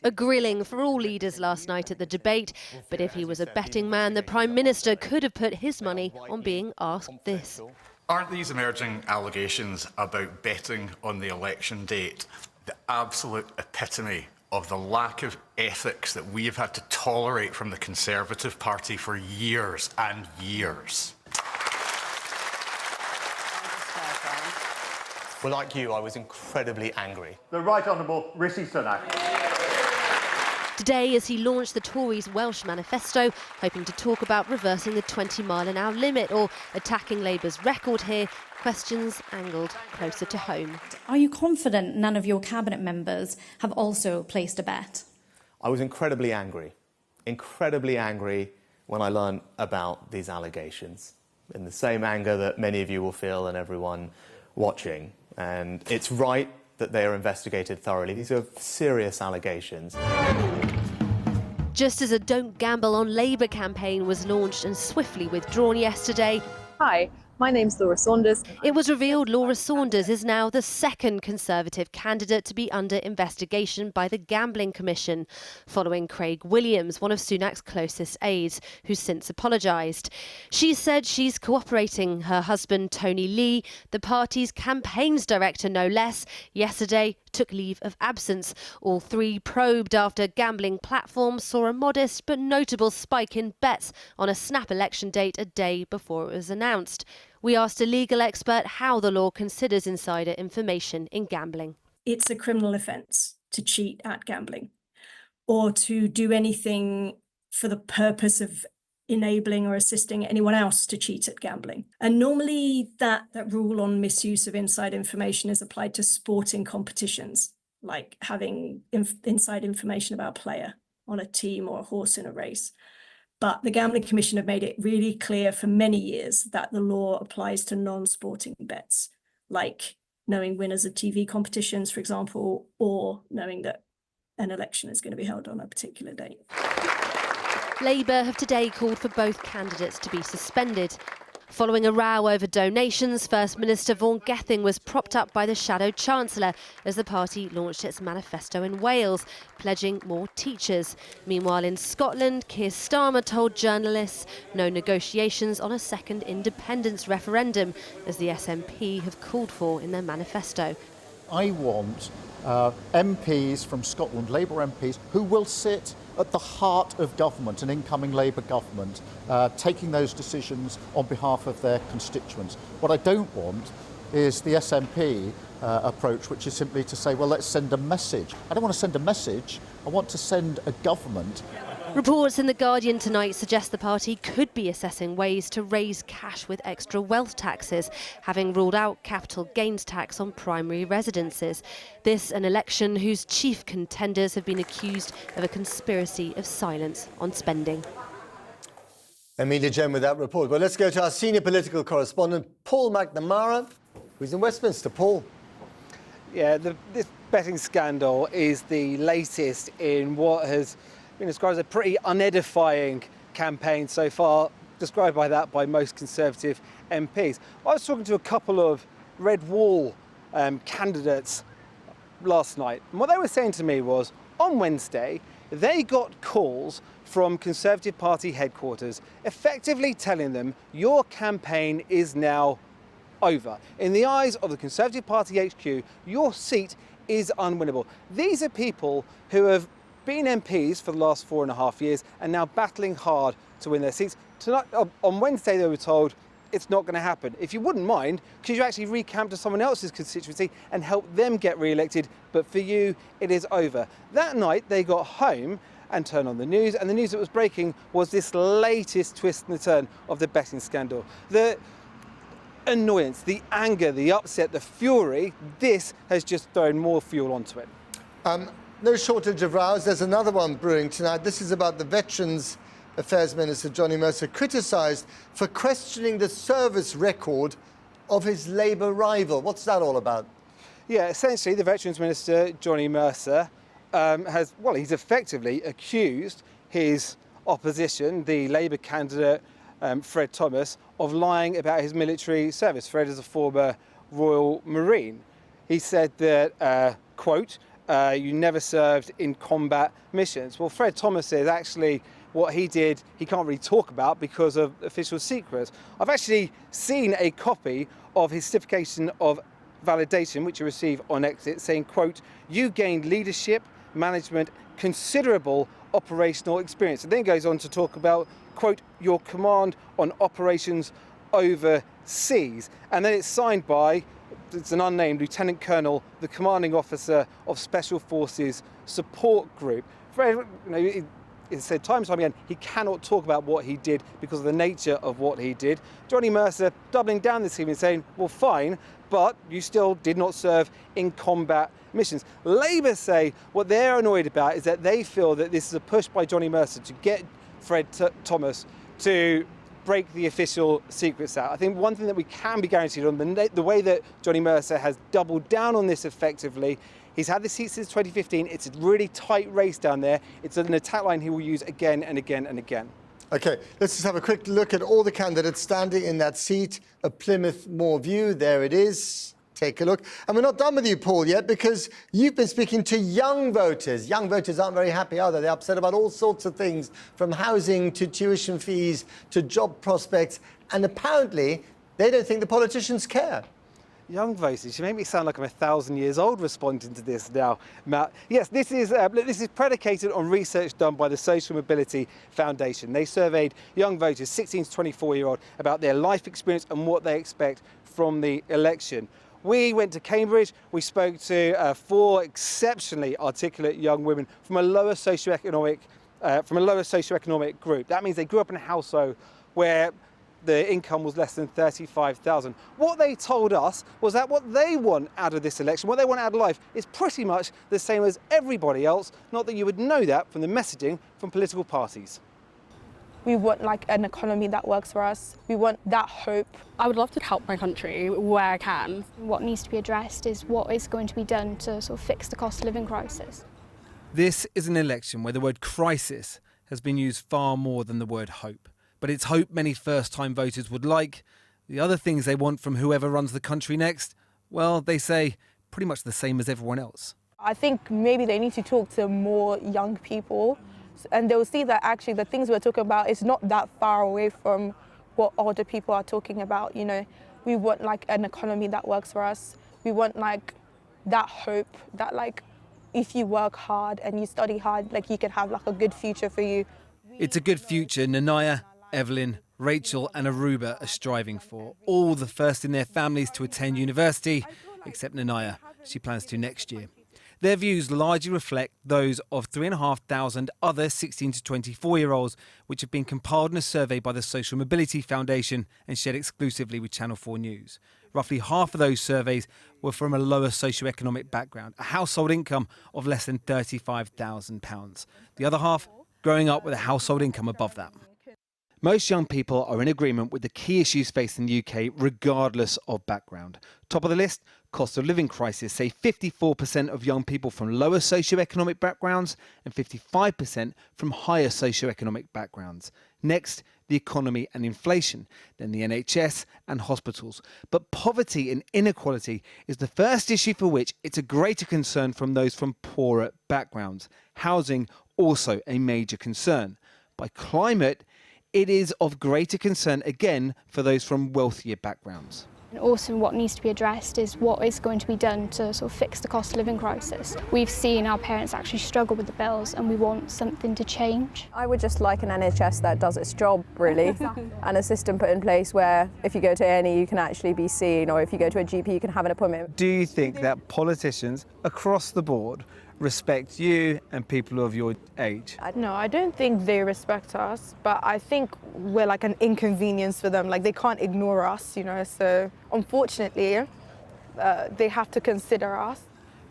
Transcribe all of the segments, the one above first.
A grilling for all leaders last night at the debate. But if he was a betting man, the Prime Minister could have put his money on being asked this. Aren't these emerging allegations about betting on the election date the absolute epitome of the lack of ethics that we have had to tolerate from the Conservative Party for years and years? Well, like you, I was incredibly angry. The Right Honourable Rishi Sunak. Today, as he launched the Tories' Welsh manifesto, hoping to talk about reversing the 20-mile-an-hour limit or attacking Labour's record here, questions angled closer to home. Are you confident none of your cabinet members have also placed a bet? I was incredibly angry when I learned about these allegations, in the same anger that many of you will feel and everyone watching. And it's right that they are investigated thoroughly. These are serious allegations. Just as a Don't Gamble on Labour campaign was launched and swiftly withdrawn yesterday, Hi, my name's Laura Saunders. It was revealed Laura Saunders is now the second Conservative candidate to be under investigation by the Gambling Commission, following Craig Williams, one of Sunak's closest aides, who's since apologised. She said she's cooperating. Her husband, Tony Lee, the party's campaigns director no less, yesterday took leave of absence. All three probed after gambling platforms saw a modest but notable spike in bets on a snap election date a day before it was announced. We asked a legal expert how the law considers insider information in gambling. It's a criminal offence to cheat at gambling or to do anything for the purpose of enabling or assisting anyone else to cheat at gambling. And normally that rule on misuse of inside information is applied to sporting competitions, like having inside information about a player on a team or a horse in a race. But the Gambling Commission have made it really clear for many years that the law applies to non-sporting bets, like knowing winners of TV competitions, for example, or knowing that an election is going to be held on a particular date. Labour have today called for both candidates to be suspended. Following a row over donations, First Minister Vaughan Gething was propped up by the Shadow Chancellor as the party launched its manifesto in Wales, pledging more teachers. Meanwhile, in Scotland, Keir Starmer told journalists no negotiations on a second independence referendum, as the SNP have called for in their manifesto. I want MPs from Scotland, Labour MPs, who will sit at the heart of government, an incoming Labour government, taking those decisions on behalf of their constituents. What I don't want is the SNP approach, which is simply to say, well, let's send a message. I don't want to send a message, I want to send a government. Reports in The Guardian tonight suggest the party could be assessing ways to raise cash with extra wealth taxes, having ruled out capital gains tax on primary residences. This an election whose chief contenders have been accused of a conspiracy of silence on spending. Amelia Jem with that report. Well, let's go to our senior political correspondent, Paul McNamara, who's in Westminster. Paul. Yeah, this betting scandal is the latest in what has been described as a pretty unedifying campaign so far, described by most Conservative MPs. I was talking to a couple of Red Wall candidates last night, and what they were saying to me was, on Wednesday, they got calls from Conservative Party headquarters effectively telling them your campaign is now over. In the eyes of the Conservative Party HQ, your seat is unwinnable. These are people who have been MPs for the last 4.5 years and now battling hard to win their seats. Tonight, on Wednesday, they were told it's not going to happen. If you wouldn't mind, could you actually recamp to someone else's constituency and help them get re-elected? But for you, it is over. That night, they got home and turned on the news, and the news that was breaking was this latest twist and the turn of the betting scandal. The annoyance, the anger, the upset, the fury, this has just thrown more fuel onto it. No shortage of rows. There's another one brewing tonight. This is about the Veterans Affairs Minister, Johnny Mercer, criticised for questioning the service record of his Labour rival. What's that all about? Yeah, essentially, the Veterans Minister, Johnny Mercer, he's effectively accused his opposition, the Labour candidate, Fred Thomas, of lying about his military service. Fred is a former Royal Marine. He said that, quote, you never served in combat missions. Well, Fred Thomas says actually what he did, he can't really talk about because of official secrets. I've actually seen a copy of his certification of validation, which he received on exit, saying, quote, "You gained leadership, management, considerable operational experience." And then goes on to talk about, quote, "your command on operations overseas." And then it's signed by, it's an unnamed Lieutenant Colonel, the commanding officer of Special Forces Support Group. Fred, he said time and time again he cannot talk about what he did because of the nature of what he did. Johnny Mercer doubling down this evening, saying, well, fine, but you still did not serve in combat missions. Labour say what they're annoyed about is that they feel that this is a push by Johnny Mercer to get Fred Thomas to break the official secrets out. I think one thing that we can be guaranteed on the way that Johnny Mercer has doubled down on this effectively. He's had the seat since 2015. It's a really tight race down there. It's an attack line he will use again and again and again. OK, let's just have a quick look at all the candidates standing in that seat. A Plymouth Moor view. There it is. Take a look. And we're not done with you, Paul, yet, because you've been speaking to young voters. Young voters aren't very happy, are they? They're upset about all sorts of things, from housing to tuition fees to job prospects. And apparently, they don't think the politicians care. Young voters, you make me sound like I'm 1,000 years old responding to this now, Matt. Yes, this is predicated on research done by the Social Mobility Foundation. They surveyed young voters, 16 to 24-year-old, about their life experience and what they expect from the election. We went to Cambridge. We spoke to 4 exceptionally articulate young women from a lower socioeconomic group. That means they grew up in a household where the income was less than 35,000. What they told us was that what they want out of this election, what they want out of life, is pretty much the same as everybody else. Not that you would know that from the messaging from political parties. We want like an economy that works for us. We want that hope. I would love to help my country where I can. What needs to be addressed is what is going to be done to sort of fix the cost of living crisis. This is an election where the word crisis has been used far more than the word hope. But it's hope many first-time voters would like. The other things they want from whoever runs the country next, well, they say pretty much the same as everyone else. I think maybe they need to talk to more young people and they'll see that actually the things we're talking about is not that far away from what older people are talking about. You know, we want like an economy that works for us. We want like that hope that like if you work hard and you study hard, like you can have like a good future for you. It's a good future Nanaya, Evelyn, Rachel and Aruba are striving for. All the first in their families to attend university, except Nanaya. She plans to next year. Their views largely reflect those of 3,500 other 16 to 24-year-olds, which have been compiled in a survey by the Social Mobility Foundation and shared exclusively with Channel 4 News. Roughly half of those surveys were from a lower socioeconomic background, a household income of less than £35,000. The other half growing up with a household income above that. Most young people are in agreement with the key issues facing the UK, regardless of background. Top of the list, cost of living crisis. Say 54% of young people from lower socioeconomic backgrounds and 55% from higher socioeconomic backgrounds. Next, the economy and inflation, then the NHS and hospitals. But poverty and inequality is the first issue for which it's a greater concern from those from poorer backgrounds. Housing, also a major concern. By climate, it is of greater concern again for those from wealthier backgrounds. And also what needs to be addressed is what is going to be done to sort of fix the cost of living crisis. We've seen our parents actually struggle with the bills and we want something to change. I would just like an NHS that does its job, really, and a system put in place where if you go to A&E you can actually be seen, or if you go to a GP you can have an appointment. Do you think that politicians across the board respect you and people of your age? No, I don't think they respect us, but I think we're like an inconvenience for them. Like they can't ignore us, you know, so unfortunately they have to consider us.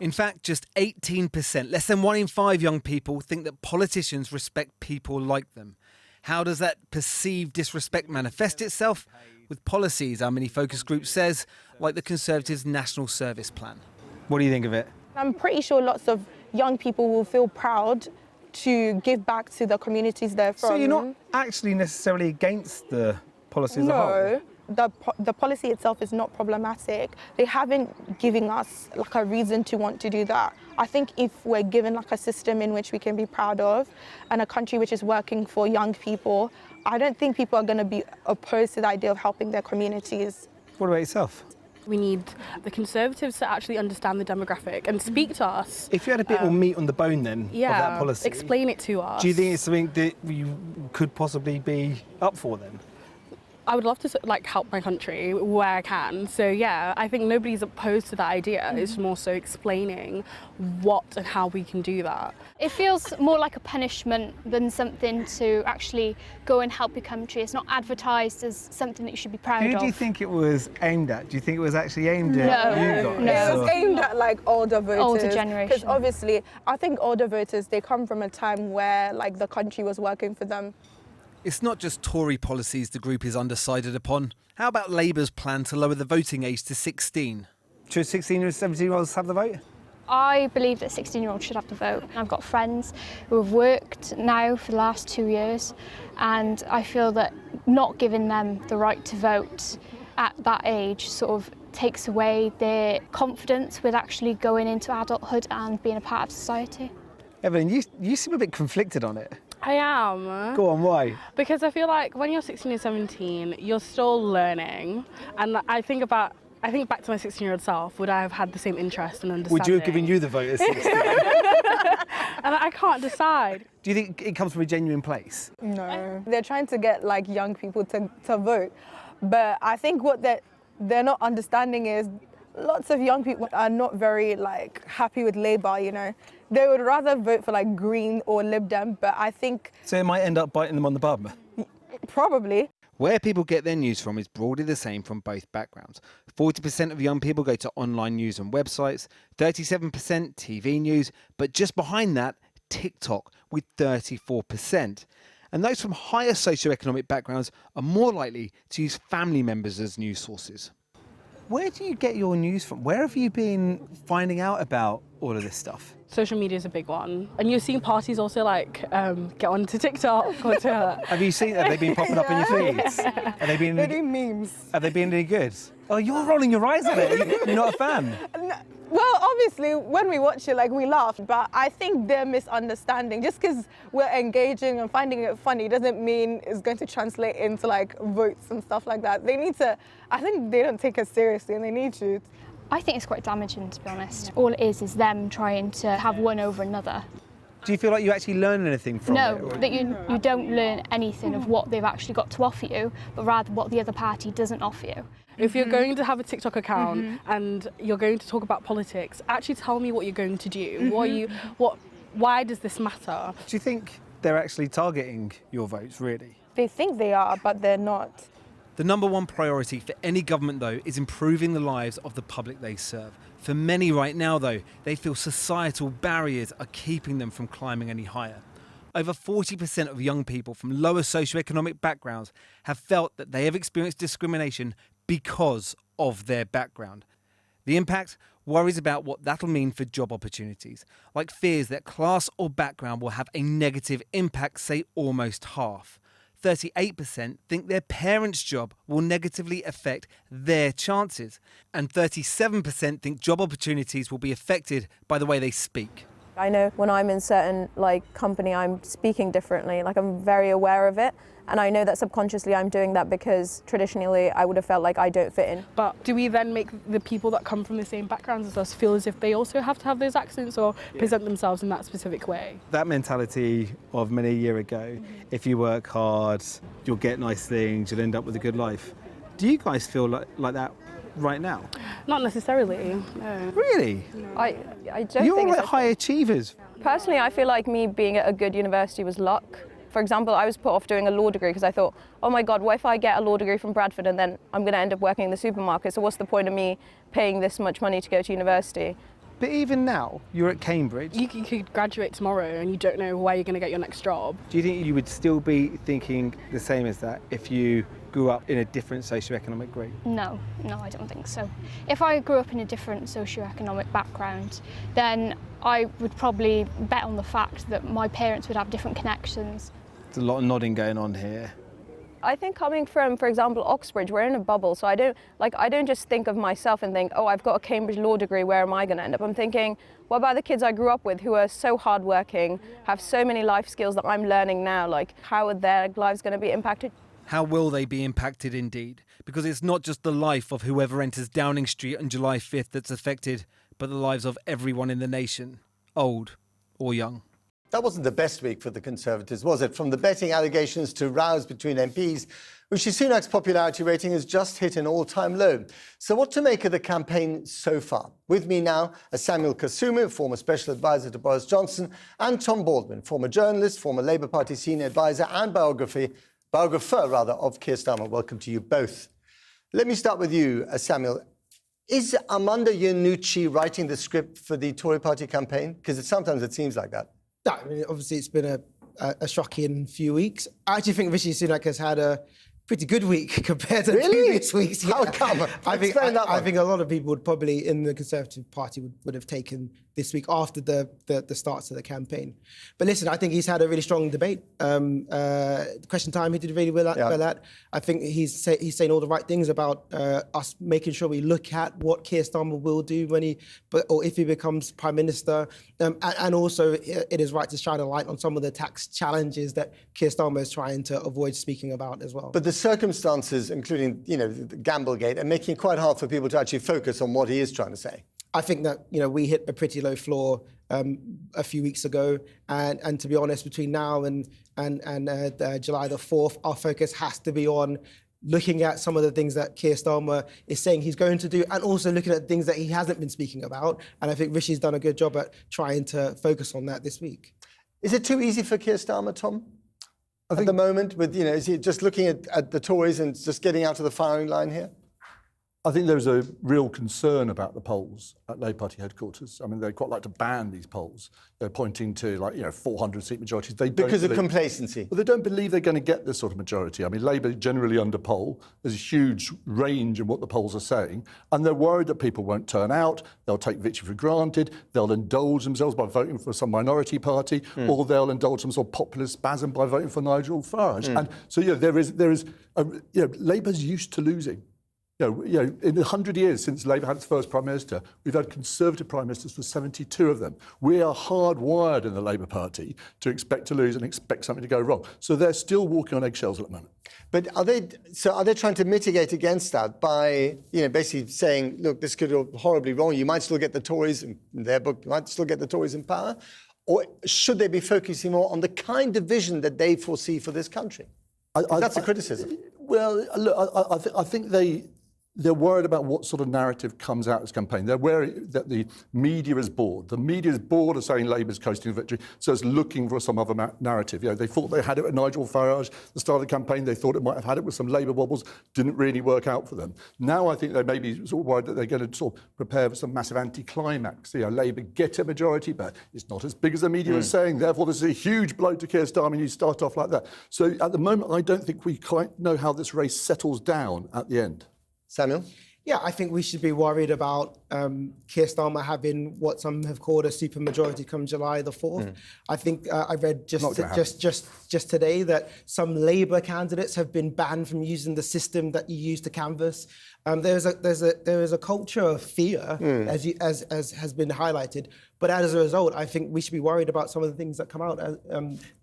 In fact, just 18%, less than 1 in 5 young people think that politicians respect people like them. How does that perceived disrespect manifest itself? With policies, our mini focus group says, like the Conservatives' National Service Plan. What do you think of it? I'm pretty sure lots of young people will feel proud to give back to the communities they're from. So you're not actually necessarily against the policy as a whole? No, the policy itself is not problematic. They haven't given us like a reason to want to do that. I think if we're given like a system in which we can be proud of and a country which is working for young people, I don't think people are going to be opposed to the idea of helping their communities. What about yourself? We need the Conservatives to actually understand the demographic and speak to us. If you had a bit more meat on the bone then of that policy, explain it to us. do you think it's something that you could possibly be up for then? I would love to help my country where I can. So yeah, I think nobody's opposed to that idea. It's more so explaining what and how we can do that. It feels more like a punishment than something to actually go and help your country. It's not advertised as something that you should be proud of. Who do you think it was aimed at? Do you think it was actually aimed at you guys? No, it was aimed at like older voters. Older generation. Because obviously, I think older voters, they come from a time where like the country was working for them. It's not just Tory policies the group is undecided upon. How about Labour's plan to lower the voting age to 16? Should 16 or 17-year-olds have the vote? I believe that 16-year-olds should have the vote. I've got friends who have worked now for the last 2 years, and I feel that not giving them the right to vote at that age sort of takes away their confidence with actually going into adulthood and being a part of society. Evelyn, you seem a bit conflicted on it. I am. Go on, why? Because I feel like when you're 16 or 17, you're still learning. And I think back to my 16-year-old self, would I have had the same interest and understanding? Would you have given you the vote at 16? And I can't decide. Do you think it comes from a genuine place? No. They're trying to get like young people to vote. But I think what they're not understanding is lots of young people are not very like happy with Labour, you know. They would rather vote for like Green or Lib Dem, but I think... So it might end up biting them on the bum? Probably. Where people get their news from is broadly the same from both backgrounds. 40% of young people go to online news and websites, 37% TV news, but just behind that, TikTok with 34%. And those from higher socioeconomic backgrounds are more likely to use family members as news sources. Where do you get your news from? Where have you been finding out about all of this stuff? Social media is a big one. And you're seeing parties also get onto TikTok or Twitter. Have they been popping up in your feeds? They're doing memes. Have they been any good? Oh, you're rolling your eyes at it. You're not a fan? Well, obviously, when we watch it, we laugh, but I think they're misunderstanding. Just because we're engaging and finding it funny doesn't mean it's going to translate into, votes and stuff like that. I think they don't take us seriously, and they need to. I think it's quite damaging, to be honest. All it is them trying to have one over another. Do you feel like you actually learn anything from it? No, that you don't learn anything of what they've actually got to offer you, but rather what the other party doesn't offer you. If you're going to have a TikTok account and you're going to talk about politics, actually tell me what you're going to do. Why does this matter? Do you think they're actually targeting your votes, really? They think they are, but they're not. The number one priority for any government, though, is improving the lives of the public they serve. For many right now, though, they feel societal barriers are keeping them from climbing any higher. Over 40% of young people from lower socioeconomic backgrounds have felt that they have experienced discrimination because of their background. The impact? Worries about what that'll mean for job opportunities, like fears that class or background will have a negative impact, say almost half. 38% think their parents' job will negatively affect their chances, and 37% think job opportunities will be affected by the way they speak. I know when I'm in certain company, I'm speaking differently. I'm very aware of it, and I know that subconsciously I'm doing that because traditionally I would have felt like I don't fit in. But do we then make the people that come from the same backgrounds as us feel as if they also have to have those accents or present themselves in that specific way? That mentality of many a year ago, if you work hard, you'll get nice things, you'll end up with a good life. Do you guys feel like that right now? Not necessarily, no. Really? No. I don't You're think like high achievers. Personally, I feel like me being at a good university was luck. For example, I was put off doing a law degree because I thought, oh my God, what if I get a law degree from Bradford and then I'm going to end up working in the supermarket? So what's the point of me paying this much money to go to university? But even now, you're at Cambridge. You could graduate tomorrow and you don't know where you're going to get your next job. Do you think you would still be thinking the same as that if you grew up in a different socioeconomic group? No, I don't think so. If I grew up in a different socioeconomic background, then I would probably bet on the fact that my parents would have different connections. There's a lot of nodding going on here. I think coming from, for example, Oxbridge, we're in a bubble, so I don't just think of myself and think, oh, I've got a Cambridge law degree, where am I going to end up? I'm thinking, what about the kids I grew up with who are so hardworking, have so many life skills that I'm learning now? Like, how are their lives going to be impacted? How will they be impacted indeed? Because it's not just the life of whoever enters Downing Street on July 5th that's affected, but the lives of everyone in the nation, old or young. That wasn't the best week for the Conservatives, was it? From the betting allegations to rows between MPs, Rishi Sunak's popularity rating has just hit an all-time low. So what to make of the campaign so far? With me now are Samuel Kasumi, former special advisor to Boris Johnson, and Tom Baldwin, former journalist, former Labour Party senior advisor and biographer of Keir Starmer. Welcome to you both. Let me start with you, Samuel. Is Armando Iannucci writing the script for the Tory party campaign? Because sometimes it seems like that. No, I mean, obviously it's been a shocking few weeks. I actually think Rishi Sunak has had a pretty good week compared to previous weeks. How come? I think a lot of people would probably in the Conservative Party would have taken this week after the starts of the campaign. But listen, I think he's had a really strong debate. Question time, he did really well at. I think he's saying all the right things about us making sure we look at what Keir Starmer will do or if he becomes Prime Minister. And also it is right to shine a light on some of the tax challenges that Keir Starmer is trying to avoid speaking about as well. But the circumstances, including, the Gamblegate, are making it quite hard for people to actually focus on what he is trying to say. I think that, we hit a pretty low floor a few weeks ago. And to be honest, between now and July the 4th, our focus has to be on looking at some of the things that Keir Starmer is saying he's going to do and also looking at things that he hasn't been speaking about. And I think Rishi's done a good job at trying to focus on that this week. Is it too easy for Keir Starmer, Tom? At the moment, is he just looking at the Tories and just getting out of the firing line here? I think there's a real concern about the polls at Labour Party headquarters. I mean, they quite like to ban these polls. They're pointing to 400-seat majorities. Because of complacency. Well, they don't believe they're going to get this sort of majority. I mean, Labour generally underpoll. There's a huge range in what the polls are saying. And they're worried that people won't turn out. They'll take victory for granted. They'll indulge themselves by voting for some minority party, or they'll indulge some sort of populist spasm by voting for Nigel Farage. And so, Labour's used to losing. In 100 years since Labour had its first Prime Minister, we've had Conservative Prime Ministers for 72 of them. We are hardwired in the Labour Party to expect to lose and expect something to go wrong. So they're still walking on eggshells at the moment. But are they trying to mitigate against that by, basically saying, look, this could go horribly wrong. You might still get the Tories, in their book, you might still get the Tories in power. Or should they be focusing more on the kind of vision that they foresee for this country? That's a criticism. Well, look, I think they're worried about what sort of narrative comes out of this campaign. They're worried that the media is bored. The media is bored of saying Labour's coasting to victory, so it's looking for some other narrative. They thought they had it with Nigel Farage at the start of the campaign. They thought it might have had it with some Labour wobbles. Didn't really work out for them. Now I think they may be sort of worried that they're going to sort of prepare for some massive anticlimax. Labour get a majority, but it's not as big as the media is saying. Therefore, this is a huge blow to Keir Starmer, and you start off like that. So at the moment, I don't think we quite know how this race settles down at the end. Samuel? Yeah, I think we should be worried about Keir Starmer having what some have called a supermajority come July the 4th. I think I read just today that some Labour candidates have been banned from using the system that you use to canvass. There is a culture of fear, as has been highlighted. But as a result, I think we should be worried about some of the things that come out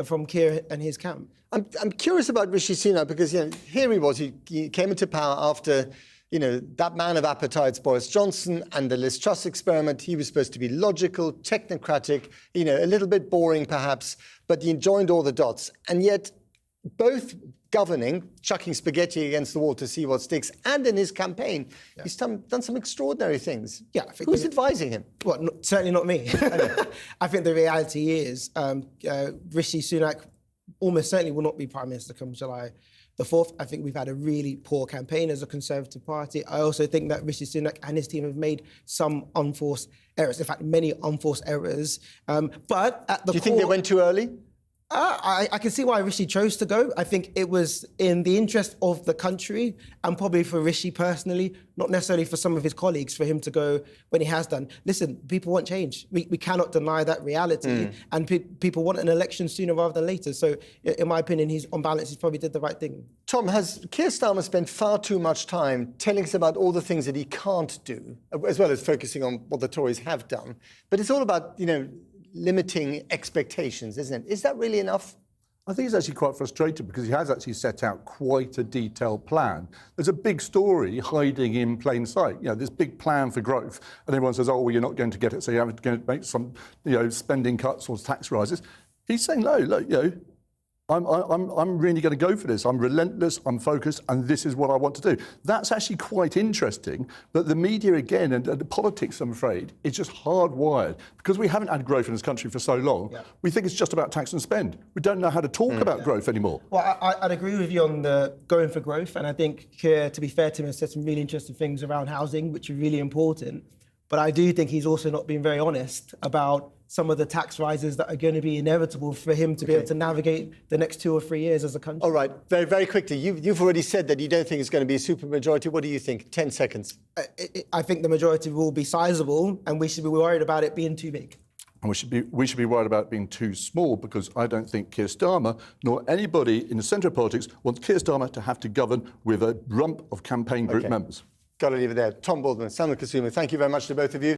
from Keir and his camp. I'm curious about Rishi Sunak because here he was. He came into power after that man of appetites, Boris Johnson, and the Liz Truss experiment. He was supposed to be logical, technocratic, a little bit boring perhaps, but he joined all the dots. And yet, both governing, chucking spaghetti against the wall to see what sticks, and in his campaign, he's done some extraordinary things. Yeah, who's advising him? Well, certainly not me. I think the reality is Rishi Sunak almost certainly will not be Prime Minister come July the 4th. I think we've had a really poor campaign as a Conservative Party. I also think that Rishi Sunak and his team have made some unforced errors. In fact, many unforced errors. But at the Do you think they went too early? I can see why Rishi chose to go. I think it was in the interest of the country and probably for Rishi personally, not necessarily for some of his colleagues, for him to go when he has done. Listen, people want change. We cannot deny that reality. And people want an election sooner rather than later. So in my opinion, he's on balance, he's probably did the right thing. Tom, has Keir Starmer spent far too much time telling us about all the things that he can't do, as well as focusing on what the Tories have done? But it's all about, limiting expectations, isn't it? Is that really enough? I think he's actually quite frustrated because he has actually set out quite a detailed plan. There's a big story hiding in plain sight. This big plan for growth, and everyone says, "Oh, well, you're not going to get it, so you're going to make some, spending cuts or tax rises." He's saying, "No, look, I'm really going to go for this. I'm relentless, I'm focused, and this is what I want to do." That's actually quite interesting, but the media, again, and the politics, I'm afraid, is just hardwired. Because we haven't had growth in this country for so long, we think it's just about tax and spend. We don't know how to talk about growth anymore. Well, I'd agree with you on the going for growth, and I think Keir, to be fair to him, has said some really interesting things around housing, which are really important. But I do think he's also not being very honest about some of the tax rises that are going to be inevitable for him to be able to navigate the next 2 or 3 years as a country. All right, very, very quickly. You've already said that you don't think it's going to be a supermajority. What do you think? 10 seconds. I think the majority will be sizable, and we should be worried about it being too big. And we should be worried about it being too small, because I don't think Keir Starmer, nor anybody in the centre of politics, wants Keir Starmer to have to govern with a rump of campaign group members. Got to leave it there. Tom Baldwin, Samuel Kasuma, thank you very much to both of you.